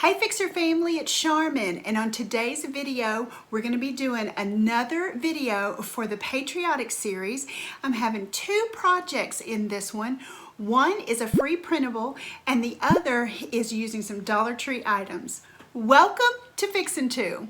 Hey Fixer family, it's Charmin, and on today's video we're going to be doing another video for the Patriotic series. I'm having two projects in this one. One is a free printable and the other is using some Dollar Tree items. Welcome to Fixin' 2.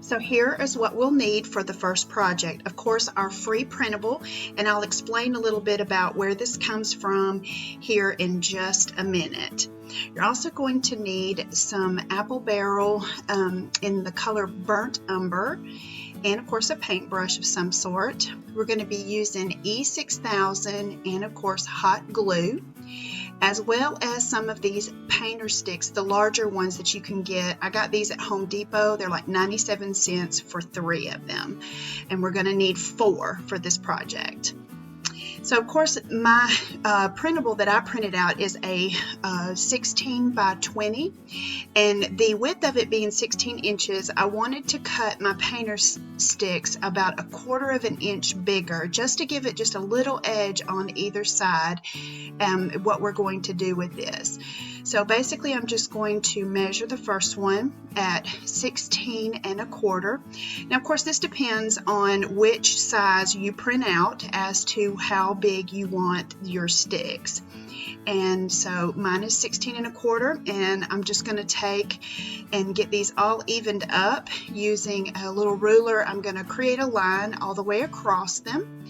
So here is what we'll need for the first project. Of course, our free printable, and I'll explain a little bit about where this comes from here in just a minute. You're also going to need some apple barrel in the color burnt umber, and of course a paintbrush of some sort. We're going to be using E6000 and of course hot glue, as well as some of these painter sticks, the larger ones that you can get. I got these at Home Depot. They're like 97 cents for 3 of them, and we're going to need 4 for this project. So of course my printable that I printed out is a 16 by 20, and the width of it being 16 inches, I wanted to cut my painter sticks about 1/4 of an inch bigger, just to give it just a little edge on either side, what we're going to do with this. So basically I'm just going to measure the first one at 16 1/4. Now of course this depends on which size you print out as to how big you want your sticks. And so mine is 16 1/4, and I'm just going to take and get these all evened up using a little ruler. I'm going to create a line all the way across them.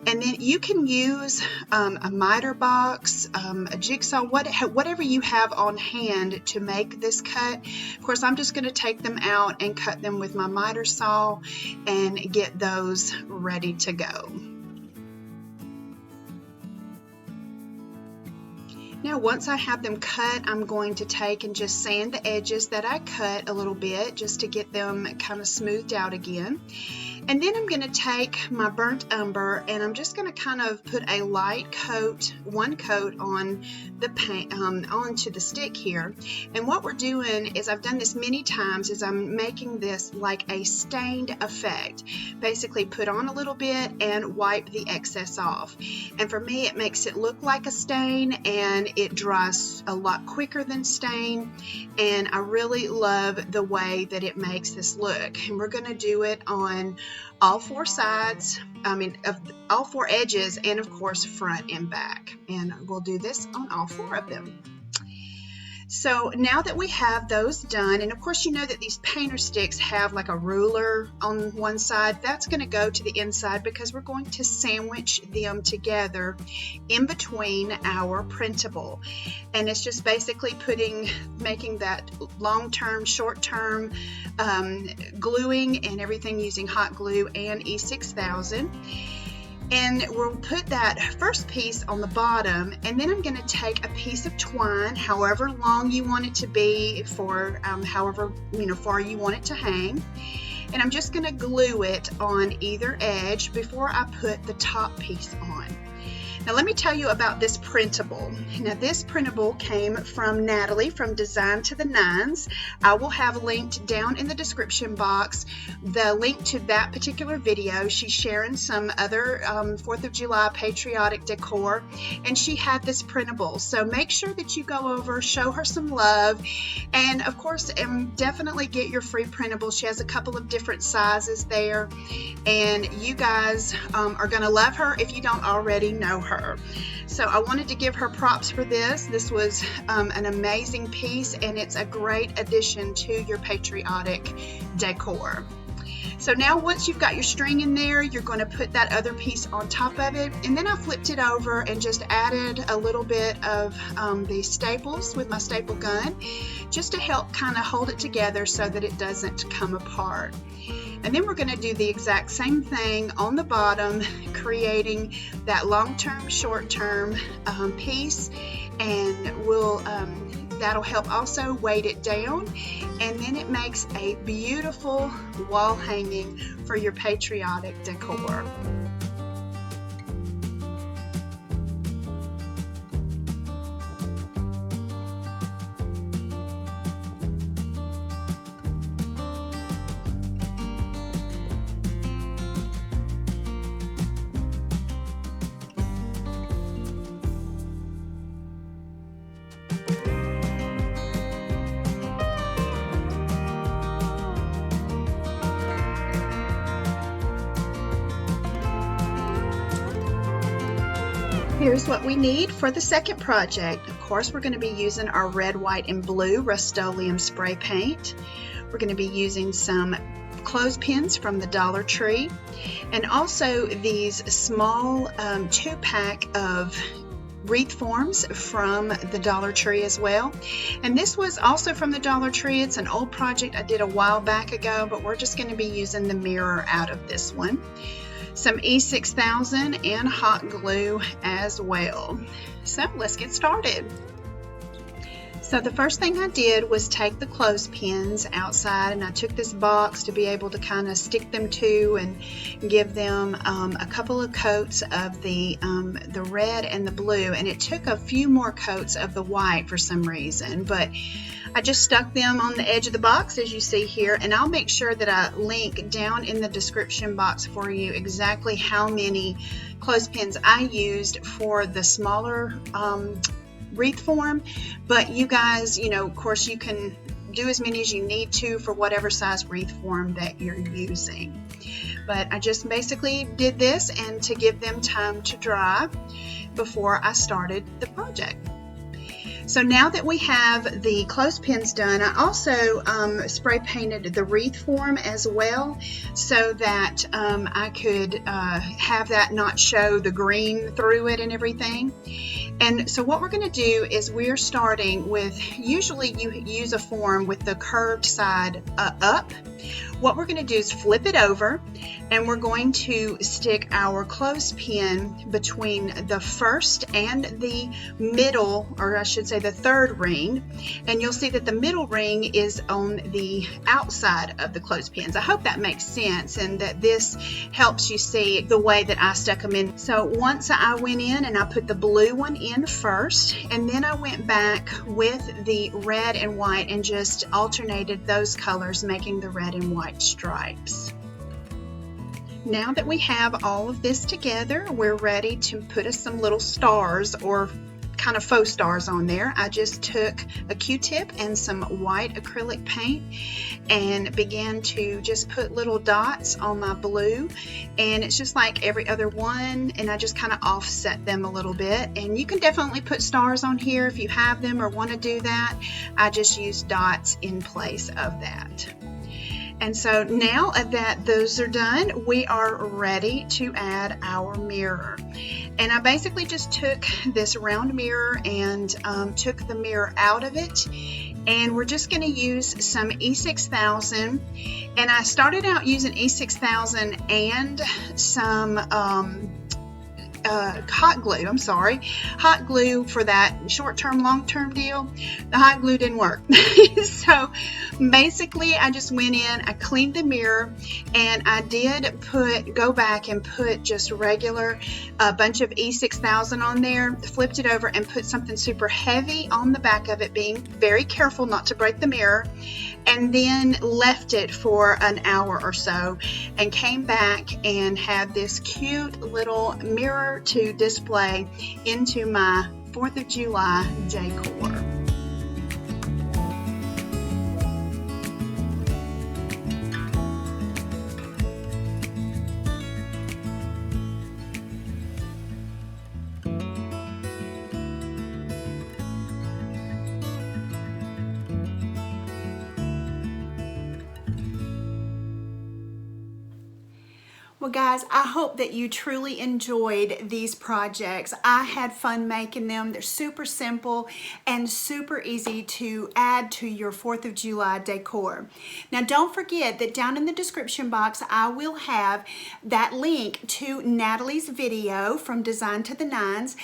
And then you can use a miter box, a jigsaw, whatever you have on hand to make this cut. Of course, I'm just going to take them out and cut them with my miter saw and get those ready to go. Now once I have them cut, I'm going to take and just sand the edges that I cut a little bit just to get them kind of smoothed out again. And then I'm going to take my burnt umber and I'm just going to kind of put a light coat, one coat on the paint, onto the stick here. And what we're doing is, I've done this many times, is I'm making this like a stained effect. Basically put on a little bit and wipe the excess off. And for me it makes it look like a stain, and it dries a lot quicker than stain, and I really love the way that it makes this look. And we're going to do it on all 4 sides, all 4 edges, and of course front and back, and we'll do this on all 4 of them. So now that we have those done, and of course you know that these painter sticks have like a ruler on one side, that's going to go to the inside because we're going to sandwich them together in between our printable. And it's just basically making that long-term, short-term gluing and everything using hot glue and E6000. And we'll put that first piece on the bottom, and then I'm going to take a piece of twine, however long you want it to be, for however far you want it to hang, and I'm just going to glue it on either edge before I put the top piece on. Now let me tell you about this printable. Now this printable came from Natalee from Design to the Nines. I will have linked down in the description box the link to that particular video. She's sharing some other 4th of July Patriotic Decor, and she had this printable. So make sure that you go over, show her some love, and of course definitely get your free printable. She has a couple of different sizes there, and you guys are going to love her if you don't already know her. So I wanted to give her props for this. This was an amazing piece, and it's a great addition to your Patriotic decor. So now once you've got your string in there, you're going to put that other piece on top of it, and then I flipped it over and just added a little bit of the staples with my staple gun, just to help kind of hold it together so that it doesn't come apart. And then we're going to do the exact same thing on the bottom, creating that long-term, short-term piece, and we'll that'll help also weight it down, and then it makes a beautiful wall hanging for your patriotic decor. Here's what we need for the second project. Of course, we're going to be using our red, white, and blue Rust-Oleum spray paint. We're going to be using some clothespins from the Dollar Tree, and also these small 2-pack of wreath forms from the Dollar Tree as well. And this was also from the Dollar Tree. It's an old project I did a while back ago, but we're just going to be using the mirror out of this one. Some E6000 and hot glue as well. So let's get started. So the first thing I did was take the clothespins outside, and I took this box to be able to kind of stick them to and give them a couple of coats of the red and the blue, and it took a few more coats of the white for some reason, but I just stuck them on the edge of the box as you see here, and I'll make sure that I link down in the description box for you exactly how many clothespins I used for the smaller wreath form, but you guys, of course you can do as many as you need to for whatever size wreath form that you're using. But I just basically did this and to give them time to dry before I started the project. So now that we have the clothespins done, I also spray painted the wreath form as well, so that I could have that not show the green through it and everything. And so what we're going to do is we're starting with, usually you use a form with the curved side up. What we're going to do is flip it over, and we're going to stick our clothespin between the first and the middle, or I should say the third ring, and you'll see that the middle ring is on the outside of the clothespins. I hope that makes sense and that this helps you see the way that I stuck them in. So once I went in and I put the blue one in first, and then I went back with the red and white and just alternated those colors, making the red and white stripes. Now that we have all of this together, we're ready to put some little stars or kind of faux stars on there. I just took a Q-tip and some white acrylic paint and began to just put little dots on my blue, and it's just like every other one, and I just kind of offset them a little bit. And you can definitely put stars on here if you have them or want to do that. I just use dots in place of that. And so now that those are done, we are ready to add our mirror. And I basically just took this round mirror and took the mirror out of it. And we're just going to use some E6000. And I started out using E6000 and some hot glue for that short-term, long-term deal. The hot glue didn't work. So basically I just went in, I cleaned the mirror, and I did go back and put just regular bunch of E6000 on there, flipped it over and put something super heavy on the back of it, being very careful not to break the mirror, and then left it for an hour or so and came back and had this cute little mirror to display into my 4th of July decor. Well guys, I hope that you truly enjoyed these projects. I had fun making them. They're super simple and super easy to add to your 4th of July decor. Now don't forget that down in the description box I will have that link to Natalee's video from Design to the Nines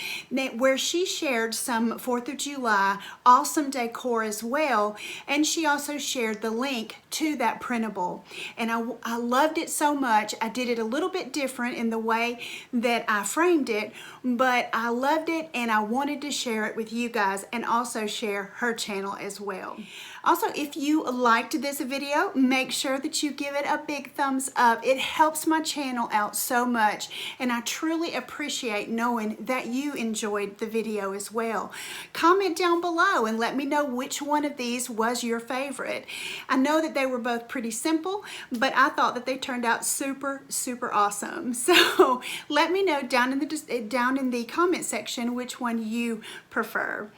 where she shared some 4th of July awesome decor as well, and she also shared the link to that printable. And I loved it so much. I did it a little bit different in the way that I framed it, but I loved it and I wanted to share it with you guys and also share her channel as well. Also, if you liked this video, make sure that you give it a big thumbs up. It helps my channel out so much, and I truly appreciate knowing that you enjoyed the video as well. Comment down below and let me know which one of these was your favorite. I know that they were both pretty simple, but I thought that they turned out super awesome. So let me know down in the comment section which one you prefer.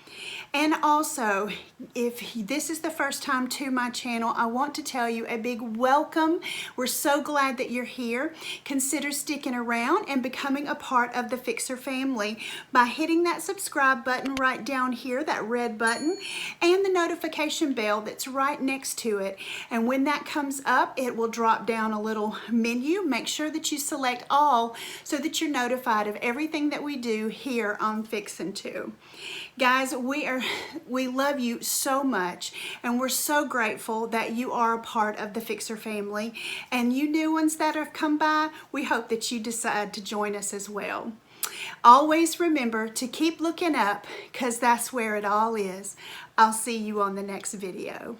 And also, if this is the first time to my channel, I want to tell you a big welcome. We're so glad that you're here. Consider sticking around and becoming a part of the Fixer family by hitting that subscribe button right down here, that red button, and the notification bell that's right next to it. And when that comes up, it will drop down a little menu. Make sure that you select all so that you're notified of everything that we do here on Fixin' too. Guys, we love you so much, and we're so grateful that you are a part of the Fixer family. And you new ones that have come by, we hope that you decide to join us as well. Always remember to keep looking up, because that's where it all is. I'll see you on the next video.